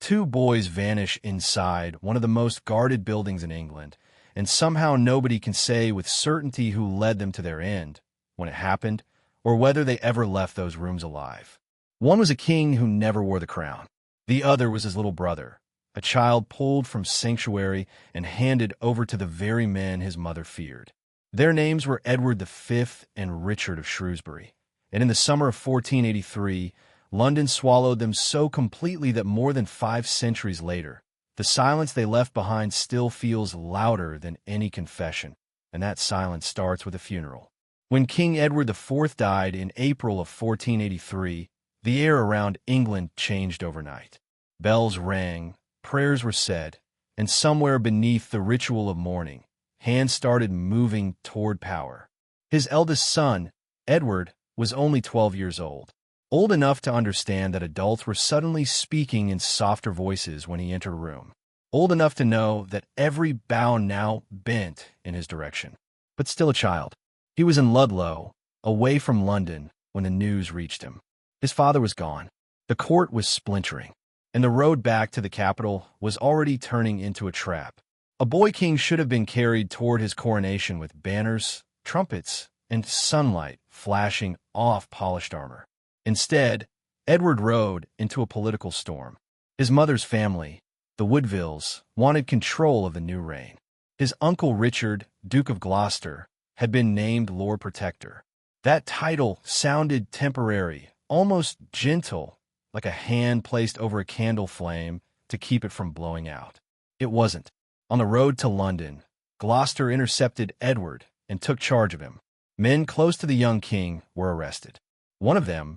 Two boys vanish inside one of the most guarded buildings in England, and somehow nobody can say with certainty who led them to their end, when it happened, or whether they ever left those rooms alive. One was a king who never wore the crown. The other was his little brother, a child pulled from sanctuary and handed over to the very men his mother feared. Their names were Edward V and Richard of Shrewsbury, and in the summer of 1483, London swallowed them so completely that more than 5 centuries later, the silence they left behind still feels louder than any confession, and that silence starts with a funeral. When King Edward IV died in April of 1483, the air around England changed overnight. Bells rang, prayers were said, and somewhere beneath the ritual of mourning, hands started moving toward power. His eldest son, Edward, was only 12 years old enough to understand that adults were suddenly speaking in softer voices when he entered a room, old enough to know that every bow now bent in his direction, but still a child. He was in Ludlow, away from London, when the news reached him. His father was gone, the court was splintering, and the road back to the capital was already turning into a trap. A boy king should have been carried toward his coronation with banners, trumpets, and sunlight flashing off polished armor. Instead, Edward rode into a political storm. His mother's family, the Woodvilles, wanted control of the new reign. His uncle Richard, Duke of Gloucester, had been named Lord Protector. That title sounded temporary, almost gentle, like a hand placed over a candle flame to keep it from blowing out. It wasn't. On the road to London, Gloucester intercepted Edward and took charge of him. Men close to the young king were arrested. One of them,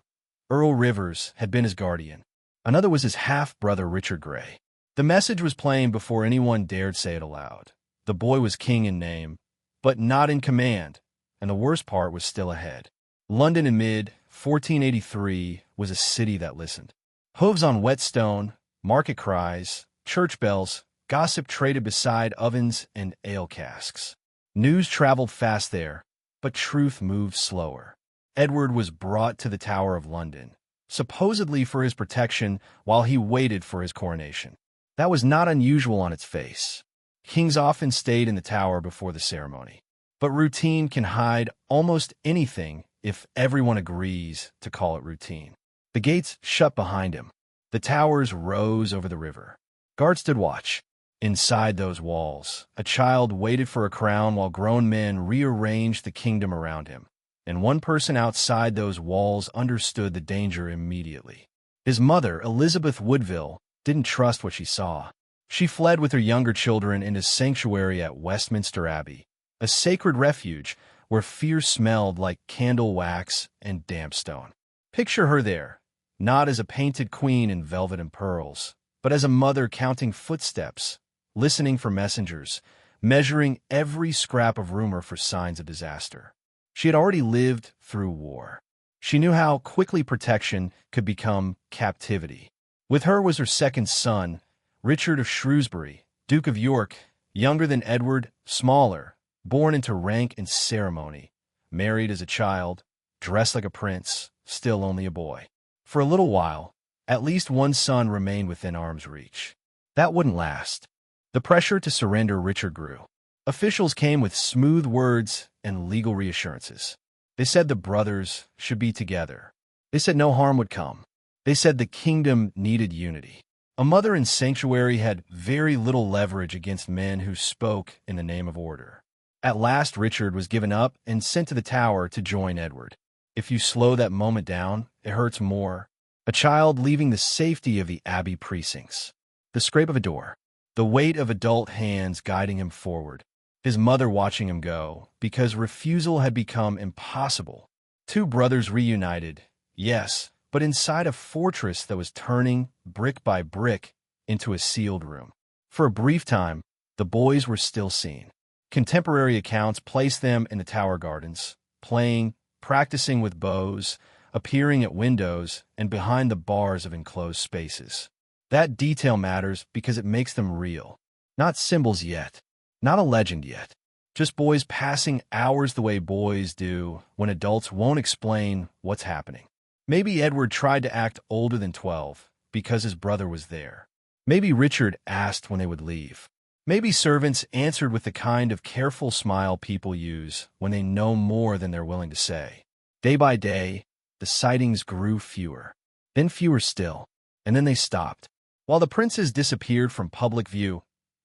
Earl Rivers, had been his guardian. Another was his half-brother Richard Grey. The message was plain before anyone dared say it aloud. The boy was king in name, but not in command, and the worst part was still ahead. London in mid-1483 was a city that listened. Hooves on whetstone, market cries, church bells, gossip traded beside ovens and ale casks. News traveled fast there, but truth moved slower. Edward was brought to the Tower of London, supposedly for his protection while he waited for his coronation. That was not unusual on its face. Kings often stayed in the tower before the ceremony. But routine can hide almost anything if everyone agrees to call it routine. The gates shut behind him. The towers rose over the river. Guards stood watch. Inside those walls, a child waited for a crown while grown men rearranged the kingdom around him. And one person outside those walls understood the danger immediately. His mother, Elizabeth Woodville, didn't trust what she saw. She fled with her younger children into sanctuary at Westminster Abbey, a sacred refuge where fear smelled like candle wax and damp stone. Picture her there, not as a painted queen in velvet and pearls, but as a mother counting footsteps, listening for messengers, measuring every scrap of rumor for signs of disaster. She had already lived through war. She knew how quickly protection could become captivity. With her was her second son, Richard of Shrewsbury, Duke of York, younger than Edward, smaller, born into rank and ceremony, married as a child, dressed like a prince, still only a boy. For a little while, at least one son remained within arm's reach. That wouldn't last. The pressure to surrender Richard grew. Officials came with smooth words and legal reassurances. They said the brothers should be together. They said no harm would come. They said the kingdom needed unity. A mother in sanctuary had very little leverage against men who spoke in the name of order. At last, Richard was given up and sent to the tower to join Edward. If you slow that moment down, it hurts more. A child leaving the safety of the abbey precincts. The scrape of a door. The weight of adult hands guiding him forward. His mother watching him go, because refusal had become impossible. Two brothers reunited, yes, but inside a fortress that was turning, brick by brick, into a sealed room. For a brief time, the boys were still seen. Contemporary accounts placed them in the tower gardens, playing, practicing with bows, appearing at windows, and behind the bars of enclosed spaces. That detail matters because it makes them real. Not symbols yet. Not a legend yet. Just boys passing hours the way boys do when adults won't explain what's happening. Maybe Edward tried to act older than 12 because his brother was there. Maybe Richard asked when they would leave. Maybe servants answered with the kind of careful smile people use when they know more than they're willing to say. Day by day, the sightings grew fewer, then fewer still, and then they stopped. While the princes disappeared from public view,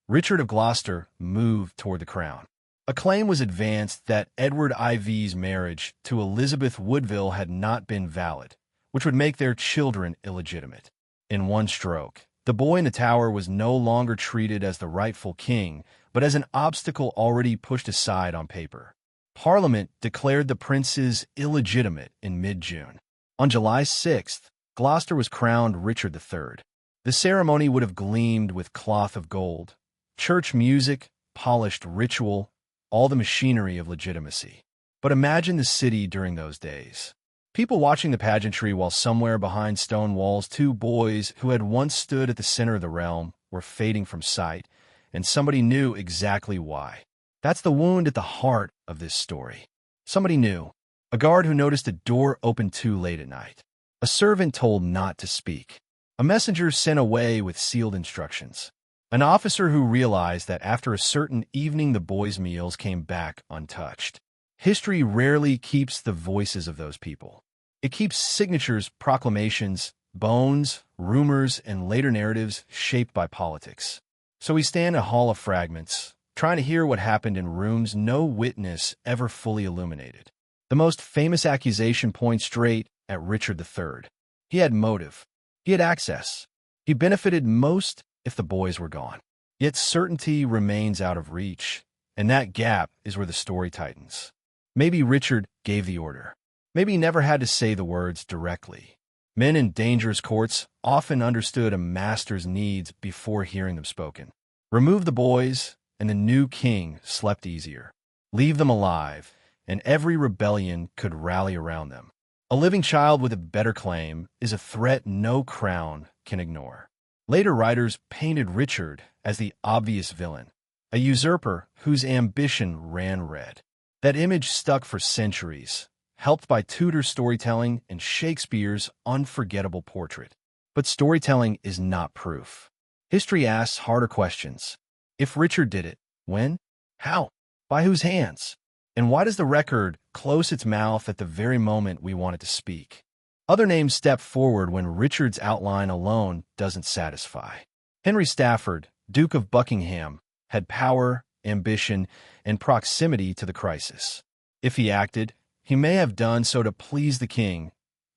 Richard of Gloucester moved toward the crown. A claim was advanced that Edward IV's marriage to Elizabeth Woodville had not been valid, which would make their children illegitimate. In one stroke, the boy in the tower was no longer treated as the rightful king, but as an obstacle already pushed aside on paper. Parliament declared the princes illegitimate in mid-June. On July 6th, Gloucester was crowned Richard III. The ceremony would have gleamed with cloth of gold, church music, polished ritual, all the machinery of legitimacy. But imagine the city during those days. People watching the pageantry while somewhere behind stone walls, two boys who had once stood at the center of the realm were fading from sight, and somebody knew exactly why. That's the wound at the heart of this story. Somebody knew. A guard who noticed a door open too late at night. A servant told not to speak. A messenger sent away with sealed instructions. An officer who realized that after a certain evening the boys' meals came back untouched. History rarely keeps the voices of those people. It keeps signatures, proclamations, bones, rumors, and later narratives shaped by politics. So we stand in a hall of fragments, trying to hear what happened in rooms no witness ever fully illuminated. The most famous accusation points straight at Richard III. He had motive. He had access. He benefited most if the boys were gone. Yet certainty remains out of reach, and that gap is where the story tightens. Maybe Richard gave the order. Maybe he never had to say the words directly. Men in dangerous courts often understood a master's needs before hearing them spoken. Remove the boys, and the new king slept easier. Leave them alive, and every rebellion could rally around them. A living child with a better claim is a threat no crown can ignore. Later writers painted Richard as the obvious villain, a usurper whose ambition ran red. That image stuck for centuries, helped by Tudor storytelling and Shakespeare's unforgettable portrait. But storytelling is not proof. History asks harder questions. If Richard did it, when? How? By whose hands? And why does the record close its mouth at the very moment we want it to speak? Other names step forward when Richard's outline alone doesn't satisfy. Henry Stafford, Duke of Buckingham, had power, ambition, and proximity to the crisis. If he acted, he may have done so to please the king,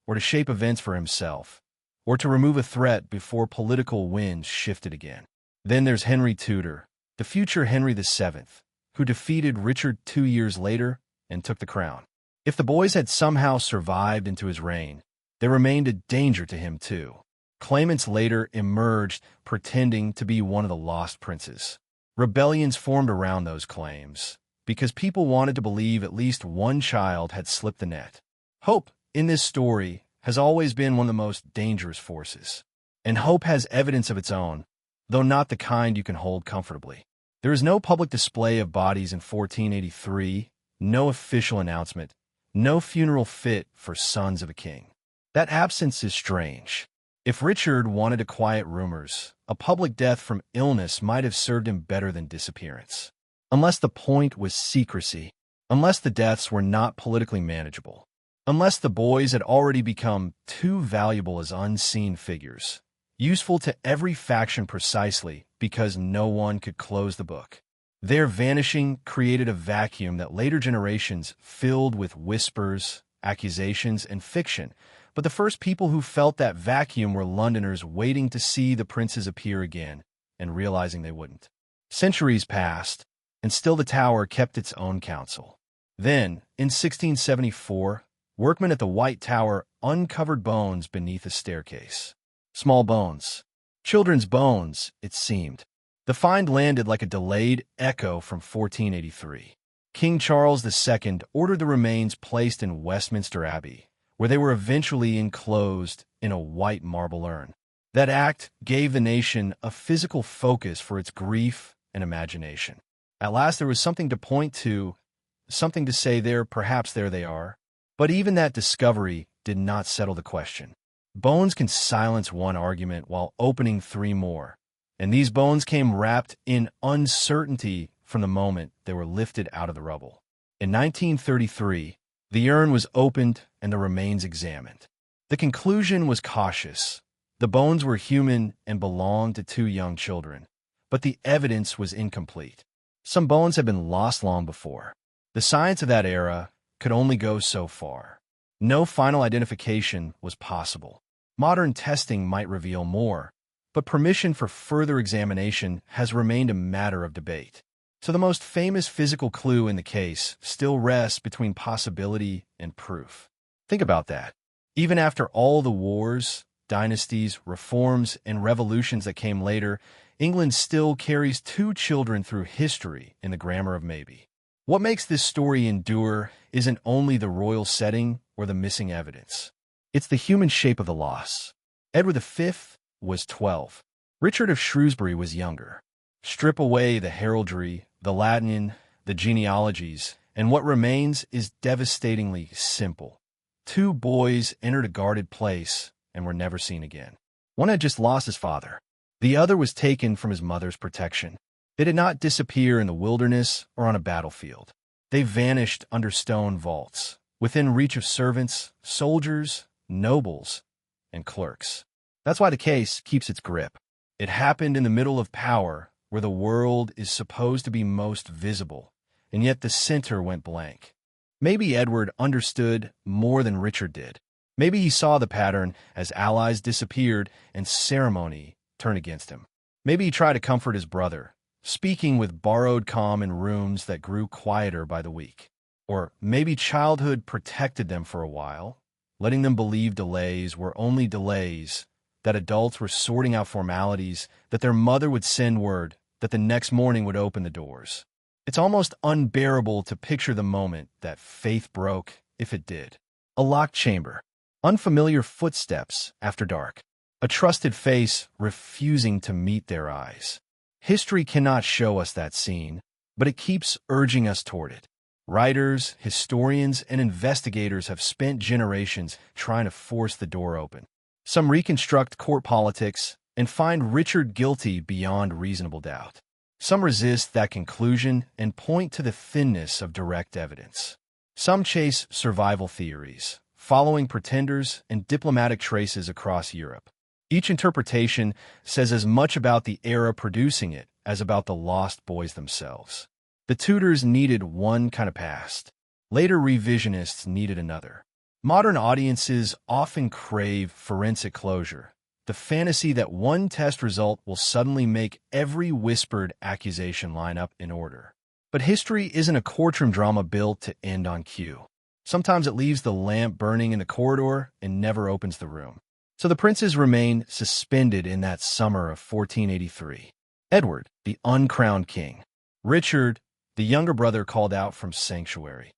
or to shape events for himself, or to remove a threat before political winds shifted again. Then there's Henry Tudor, the future Henry VII, who defeated Richard 2 years later and took the crown. If the boys had somehow survived into his reign, they remained a danger to him too. Claimants later emerged pretending to be one of the lost princes. Rebellions formed around those claims, because people wanted to believe at least one child had slipped the net. Hope, in this story, has always been one of the most dangerous forces. And hope has evidence of its own, though not the kind you can hold comfortably. There is no public display of bodies in 1483, no official announcement, no funeral fit for sons of a king. That absence is strange. If Richard wanted to quiet rumors, a public death from illness might have served him better than disappearance. Unless the point was secrecy, unless the deaths were not politically manageable, unless the boys had already become too valuable as unseen figures, useful to every faction precisely because no one could close the book. Their vanishing created a vacuum that later generations filled with whispers, accusations, and fiction, but the first people who felt that vacuum were Londoners waiting to see the princes appear again and realizing they wouldn't. Centuries passed, and still the tower kept its own counsel. Then, in 1674, workmen at the White Tower uncovered bones beneath a staircase. Small bones. Children's bones, it seemed. The find landed like a delayed echo from 1483. King Charles II ordered the remains placed in Westminster Abbey, where they were eventually enclosed in a white marble urn. That act gave the nation a physical focus for its grief and imagination. At last there was something to point to, something to say perhaps there they are. But even that discovery did not settle the question. Bones can silence one argument while opening 3 more, and these bones came wrapped in uncertainty from the moment they were lifted out of the rubble. In 1933, the urn was opened and the remains examined. The conclusion was cautious. The bones were human and belonged to two young children, but the evidence was incomplete. Some bones had been lost long before. The science of that era could only go so far. No final identification was possible. Modern testing might reveal more, but permission for further examination has remained a matter of debate. So the most famous physical clue in the case still rests between possibility and proof. Think about that. Even after all the wars, dynasties, reforms, and revolutions that came later, England still carries two children through history in the grammar of maybe. What makes this story endure isn't only the royal setting or the missing evidence. It's the human shape of the loss. Edward V was 12. Richard of Shrewsbury was younger. Strip away the heraldry, the Latin, the genealogies, and what remains is devastatingly simple. Two boys entered a guarded place and were never seen again. One had just lost his father. The other was taken from his mother's protection. They did not disappear in the wilderness or on a battlefield. They vanished under stone vaults, within reach of servants, soldiers, nobles, and clerks. That's why the case keeps its grip. It happened in the middle of power, where the world is supposed to be most visible, and yet the center went blank. Maybe Edward understood more than Richard did. Maybe he saw the pattern as allies disappeared and ceremony turned against him. Maybe he tried to comfort his brother, speaking with borrowed calm in rooms that grew quieter by the week. Or maybe childhood protected them for a while, letting them believe delays were only delays, that adults were sorting out formalities, that their mother would send word, that the next morning would open the doors. It's almost unbearable to picture the moment that faith broke, if it did. A locked chamber, unfamiliar footsteps after dark, a trusted face refusing to meet their eyes. History cannot show us that scene, but it keeps urging us toward it. Writers, historians, and investigators have spent generations trying to force the door open. Some reconstruct court politics and find Richard guilty beyond reasonable doubt. Some resist that conclusion and point to the thinness of direct evidence. Some chase survival theories, following pretenders and diplomatic traces across Europe. Each interpretation says as much about the era producing it as about the lost boys themselves. The Tudors needed one kind of past. Later revisionists needed another. Modern audiences often crave forensic closure, the fantasy that one test result will suddenly make every whispered accusation line up in order. But history isn't a courtroom drama built to end on cue. Sometimes it leaves the lamp burning in the corridor and never opens the room. So the princes remain suspended in that summer of 1483. Edward, the uncrowned king. Richard, the younger brother called out from sanctuary.